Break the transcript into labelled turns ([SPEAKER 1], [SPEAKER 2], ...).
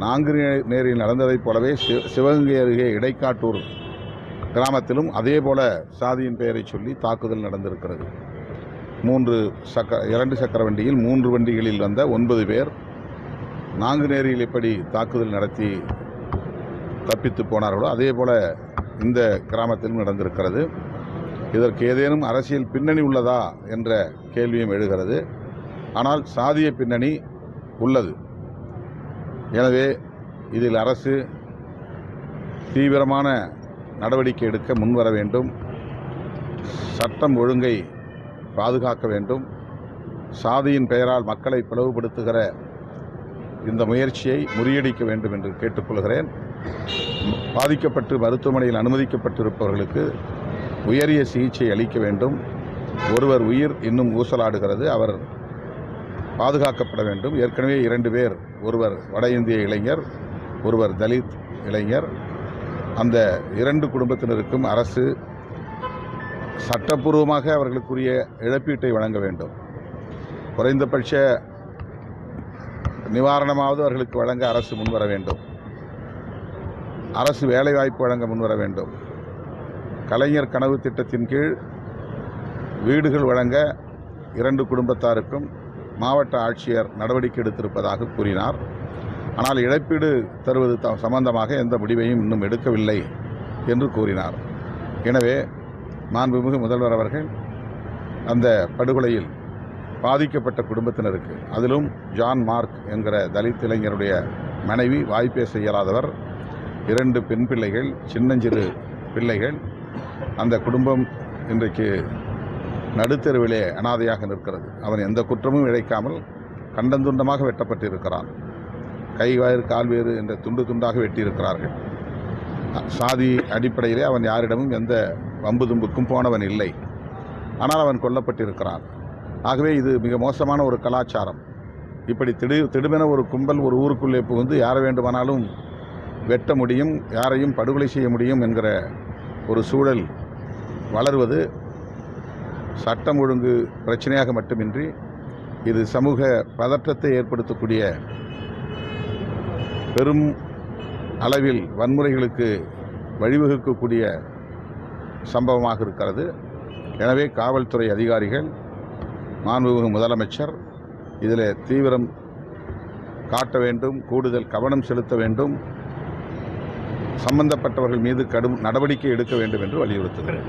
[SPEAKER 1] நாங்குநேரில் நடந்ததைப் போலவே சிவகங்கை அருகே இடைக்காட்டூர் கிராமத்திலும் அதே போல சாதியின் பெயரை சொல்லி தாக்குதல் நடந்திருக்கிறது. 2 சக்கர வண்டியில் 3 வண்டிகளில் வந்த 9 பேர் நாங்குநேரியில் எப்படி தாக்குதல் நடத்தி தப்பித்து போனார்களோ அதே போல இந்த கிராமத்திலும் நடந்திருக்கிறது. இதற்கு ஏதேனும் அரசியல் பின்னணி உள்ளதா என்ற கேள்வியும் எழுகிறது. ஆனால் சாதிய பின்னணி உள்ளது. எனவே இதில் அரசு தீவிரமான நடவடிக்கை எடுக்க முன்வர வேண்டும். சட்டம் ஒழுங்கை பாதுகாக்க வேண்டும். சாதியின் பெயரால் மக்களை பிளவுபடுத்துகிற இந்த முயற்சியை முறியடிக்க வேண்டும் என்று கேட்டுக்கொள்கிறேன். பாதிக்கப்பட்டு மருத்துவமனையில் அனுமதிக்கப்பட்டிருப்பவர்களுக்கு உயரிய சிகிச்சை அளிக்க வேண்டும். ஒருவர் உயிர் இன்னும் ஊசலாடுகிறது, அவர் பாதுகாக்கப்பட வேண்டும். ஏற்கனவே 2 பேர், ஒருவர் வட இந்திய இளைஞர், ஒருவர் தலித் இளைஞர். அந்த 2 குடும்பத்தினருக்கும் அரசு சட்டப்பூர்வமாக அவர்களுக்குரிய இழப்பீட்டை வழங்க வேண்டும். குறைந்தபட்ச நிவாரணமாவது அவர்களுக்கு வழங்க அரசு முன்வர வேண்டும். அரசு வேலைவாய்ப்பு வழங்க முன்வர வேண்டும். கலைஞர் கனவு திட்டத்தின் கீழ் வீடுகள் வழங்க 2 குடும்பத்தாருக்கும் மாவட்ட ஆட்சியர் நடவடிக்கை எடுத்திருப்பதாக கூறினார். ஆனால் இழப்பீடு தருவது சம்பந்தமாக எந்த முடிவையும் இன்னும் எடுக்கவில்லை என்று கூறினார். எனவே மாண்புமிகு முதல்வர் அவர்கள் அந்த படுகொலையில் பாதிக்கப்பட்ட குடும்பத்தினருக்கு, அதிலும் ஜான் மார்க் என்கிற தலித் இளைஞருடைய மனைவி வாய்ப்பேச இயலாதவர், 2 பெண் பிள்ளைகள், சின்னஞ்சிறு பிள்ளைகள். அந்த குடும்பம் இன்றைக்கு நடுத்தெருவிலே அனாதையாக நிற்கிறது. அவன் எந்த குற்றமும் இழைக்காமல் கண்டந்துண்டமாக வெட்டப்பட்டிருக்கிறான். கை வேறு கால் வேறு என்ற துண்டு துண்டாக வெட்டியிருக்கிறார்கள். சாதி அடிப்படையிலே அவன் யாரிடமும் எந்த வம்பு தும்புக்கும் போனவன் இல்லை. ஆனால் அவன் கொல்லப்பட்டிருக்கிறான். ஆகவே இது மிக மோசமான ஒரு கலாச்சாரம். இப்படி திடுமென ஒரு கும்பல் ஒரு ஊருக்குள்ளே புகுந்து யாரை வேண்டுமானாலும் வெட்ட முடியும், யாரையும் படுகொலை செய்ய முடியும் என்கிற ஒரு சூழல் வளர்வது சட்டம் ஒழுங்கு பிரச்சனையாக மட்டுமின்றி இது சமூக பதற்றத்தை ஏற்படுத்தக்கூடிய, பெரும் அளவில் வன்முறைகளுக்கு வழிவகுக்கக்கூடிய சம்பவமாக இருக்கிறது. எனவே காவல்துறை அதிகாரிகள், மாண்புமிகு முதலமைச்சர் இதில் தீவிரம் காட்ட வேண்டும், கூடுதல் கவனம் செலுத்த வேண்டும், சம்பந்தப்பட்டவர்கள் மீது கடும் நடவடிக்கை எடுக்க வேண்டும் என்று வலியுறுத்துகிறேன்.